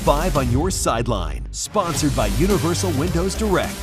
5 on Your Sideline, sponsored by Universal Windows Direct.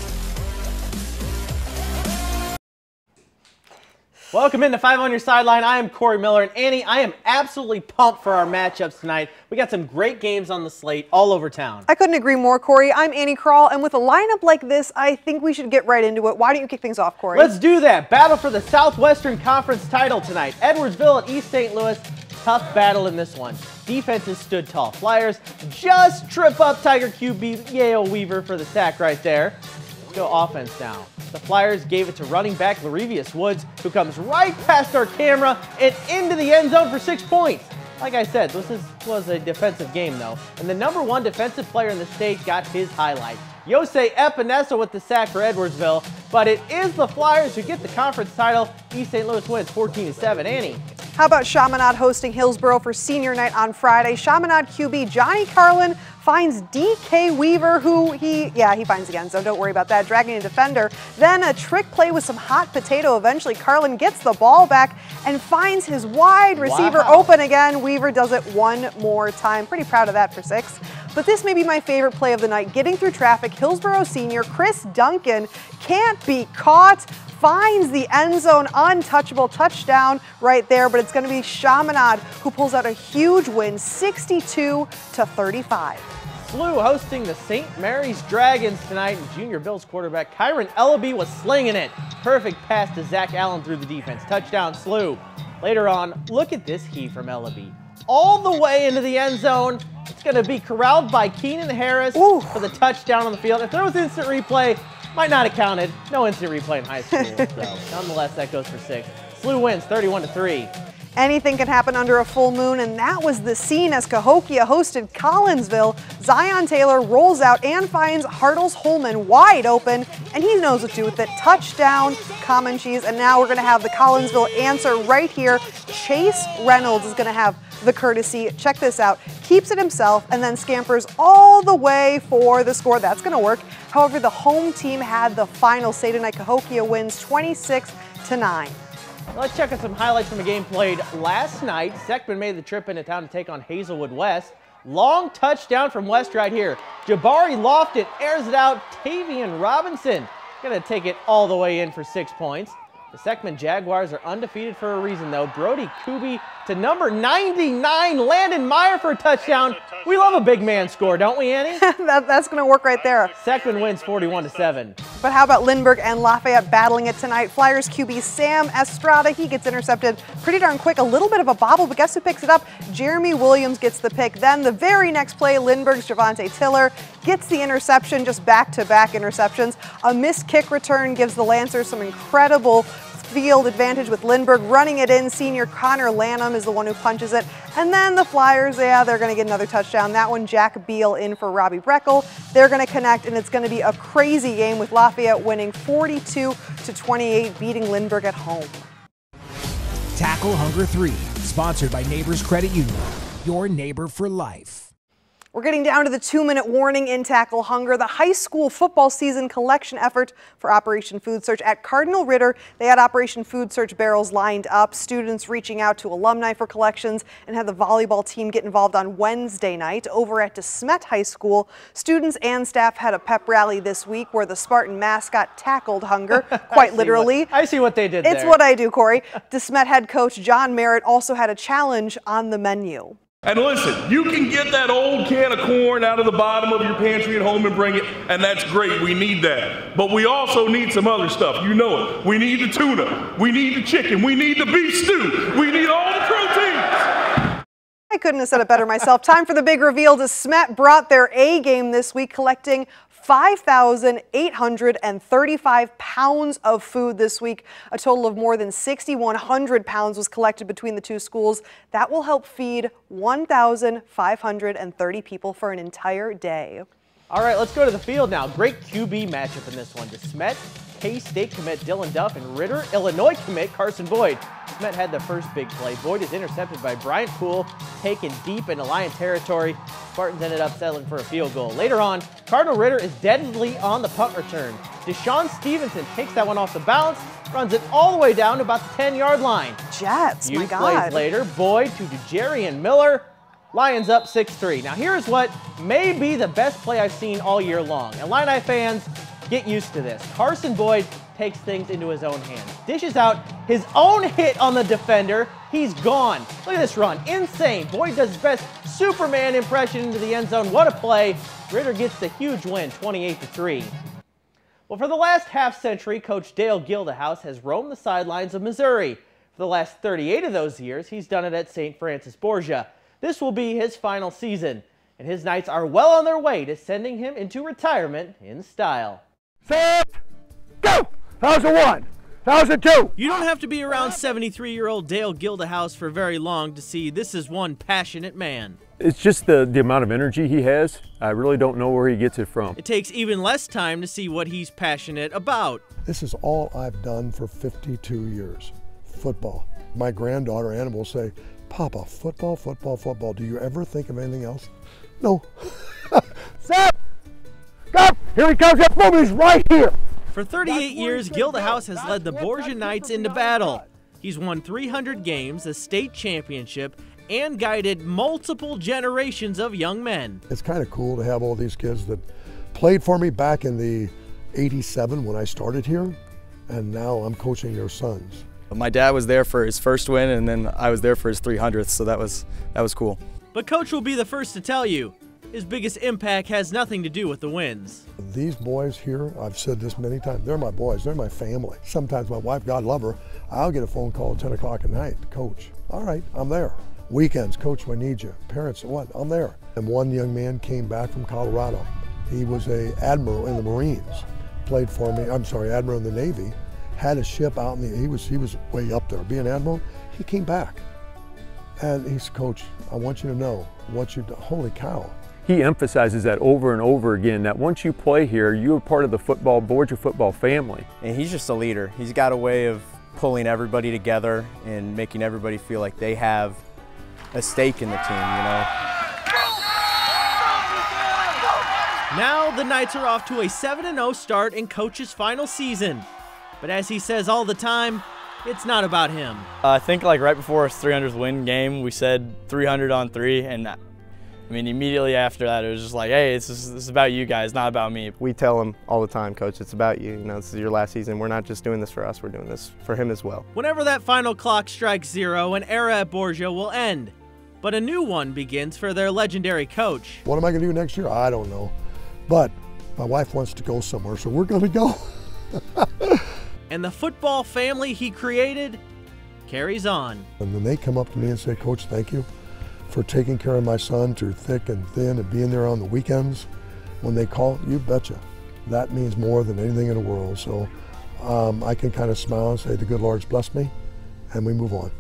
Welcome into 5 on Your Sideline. I am Corey Miller, and Annie, I am absolutely pumped for our matchups tonight. We got some great games on the slate all over town. I couldn't agree more, Corey. I'm Annie Krall, and with a lineup like this, I think we should get right into it. Why don't you kick things off, Corey? Let's do that. Battle for the Southwestern Conference title tonight. Edwardsville at East St. Louis. Tough battle in this one. Defenses stood tall. Flyers just trip up Tiger QB Yale Weaver for the sack right there. Let's go offense now. The Flyers gave it to running back Larevius Woods, who comes right past our camera and into the end zone for 6 points. Like I said, this was a defensive game, though, and the #1 defensive player in the state got his highlight. Yosei Epinesa with the sack for Edwardsville, but it is the Flyers who get the conference title. East St. Louis wins 14-7. Annie. How about Chaminade hosting Hillsborough for senior night on Friday? Chaminade QB Johnny Carlin finds DK Weaver, who he finds again, so don't worry about that, dragging a defender. Then a trick play with some hot potato. Eventually, Carlin gets the ball back and finds his wide receiver open again. Weaver does it one more time. Pretty proud of that for 6. But this may be my favorite play of the night. Getting through traffic, Hillsborough senior Chris Duncan can't be caught. Finds the end zone, untouchable touchdown right there, but it's going to be Chaminade who pulls out a huge win, 62-35. SLU hosting the St. Mary's Dragons tonight, and Junior Bills quarterback Kyron Ellaby was slinging it. Perfect pass to Zach Allen through the defense. Touchdown, SLU. Later on, look at this heave from Ellaby. All the way into the end zone. It's going to be corralled by Keenan Harris for the touchdown on the field. If there was instant replay, might not have counted. No instant replay in high school, so nonetheless, that goes for 6. SLU wins 31-3. Anything can happen under a full moon, and that was the scene as Cahokia hosted Collinsville. Zion Taylor rolls out and finds Hartles Holman wide open, and he knows what to do with it. Touchdown, common cheese, and now we're going to have the Collinsville answer right here. Chase Reynolds is going to have the courtesy. Check this out. Keeps it himself and then scampers all the way for the score. That's going to work. However, the home team had the final say tonight. Cahokia wins 26-9. Let's check out some highlights from a game played last night. Seckman made the trip into town to take on Hazelwood West. Long touchdown from West right here. Jabari Lofton airs it out. Tavian Robinson going to take it all the way in for 6 points. The Seckman Jaguars are undefeated for a reason, though. Brody Kuby to number 99, Landon Meyer for a touchdown. We love a big man score, don't we, Annie? That's going to work right there. Seckman wins 41-7. But how about Lindbergh and Lafayette battling it tonight? Flyers QB Sam Estrada, he gets intercepted pretty darn quick. A little bit of a bobble, but guess who picks it up? Jeremy Williams gets the pick. Then the very next play, Lindbergh's Javante Tiller gets the interception, just back-to-back interceptions. A missed kick return gives the Lancers some incredible field advantage with Lindbergh running it in. Senior Connor Lanham is the one who punches it. And then the Flyers, they're going to get another touchdown. That one, Jack Beal in for Robbie Breckel. They're going to connect, and it's going to be a crazy game with Lafayette winning 42-28, beating Lindbergh at home. Tackle Hunger 3, sponsored by Neighbors Credit Union, your neighbor for life. We're getting down to the 2-minute warning in Tackle Hunger, the high school football season collection effort for Operation Food Search. At Cardinal Ritter, they had Operation Food Search barrels lined up, students reaching out to alumni for collections, and had the volleyball team get involved on Wednesday night. Over at DeSmet High School, students and staff had a pep rally this week where the Spartan mascot tackled hunger, quite literally. I see what they did there. It's what I do, Corey. DeSmet head coach John Merritt also had a challenge on the menu. And listen, you can get that old can of corn out of the bottom of your pantry at home and bring it, and that's great. We need that. But we also need some other stuff. You know it. We need the tuna. We need the chicken. We need the beef stew. We need all the proteins. I couldn't have said it better myself. Time for the big reveal. DeSmet brought their A game this week, collecting 5,835 pounds of food this week. A total of more than 6,100 pounds was collected between the two schools. That will help feed 1,530 people for an entire day. All right, let's go to the field now. Great QB matchup in this one. DeSmet, K-State commit Dylan Duff, and Ritter, Illinois commit Carson Boyd. DeSmet had the first big play. Boyd is intercepted by Bryant Poole, taken deep into Lion territory. Spartans ended up settling for a field goal. Later on, Cardinal Ritter is deadly on the punt return. Deshaun Stevenson takes that one off the bounce, runs it all the way down to about the 10-yard line. Jets, my God. Plays later, Boyd to Jerian Miller. Lions up 6-3. Now here's what may be the best play I've seen all year long. And Illini fans, get used to this. Carson Boyd takes things into his own hands. Dishes out his own hit on the defender. He's gone. Look at this run. Insane. Boyd does his best Superman impression into the end zone. What a play. Ritter gets the huge win, 28-3. Well, for the last half century, Coach Dale Gildahouse has roamed the sidelines of Missouri. For the last 38 of those years, he's done it at St. Francis Borgia. This will be his final season, and his Knights are well on their way to sending him into retirement in style. Set, go! That was a 1. That was a 2. You don't have to be around 73-year-old Dale Gildahouse for very long to see this is one passionate man. It's just the amount of energy he has. I really don't know where he gets it from. It takes even less time to see what he's passionate about. This is all I've done for 52 years, football. My granddaughter Anna will say, Papa, football, football, football. Do you ever think of anything else? No. Set, go! Here he comes, that moment is right here. For 38 years, Gildahouse has led the Borgia Knights into battle. He's won 300 games, a state championship, and guided multiple generations of young men. It's kind of cool to have all these kids that played for me back in the '87 when I started here, and now I'm coaching their sons. My dad was there for his first win, and then I was there for his 300th, so that was cool. But Coach will be the first to tell you, his biggest impact has nothing to do with the wins. These boys here, I've said this many times, they're my boys, they're my family. Sometimes my wife, God love her, I'll get a phone call at 10 o'clock at night, Coach, all right, I'm there. Weekends, Coach, I need you. Parents, what, I'm there. And one young man came back from Colorado. He was an admiral in the Marines, played for me, admiral in the Navy, had a ship out in the, he was way up there. Being admiral, he came back. And he said, Coach, I want you to know, holy cow. He emphasizes that over and over again, that once you play here, you're part of the Borgia football family. And he's just a leader. He's got a way of pulling everybody together and making everybody feel like they have a stake in the team, you know. Now the Knights are off to a 7-0 start in Coach's final season. But as he says all the time, it's not about him. I think like right before his 300th win game, we said 300 on 3, and I mean, immediately after that, it was just like, hey, this is about you guys, not about me. We tell him all the time, Coach, it's about you. You know, this is your last season. We're not just doing this for us, we're doing this for him as well. Whenever that final clock strikes 0, an era at Borgia will end. But a new one begins for their legendary coach. What am I going to do next year? I don't know. But my wife wants to go somewhere, so we're going to go. And the football family he created carries on. And when they come up to me and say, Coach, thank you for taking care of my son through thick and thin and being there on the weekends, when they call, you betcha. That means more than anything in the world. So I can kind of smile and say, the good Lord's blessed me, and we move on.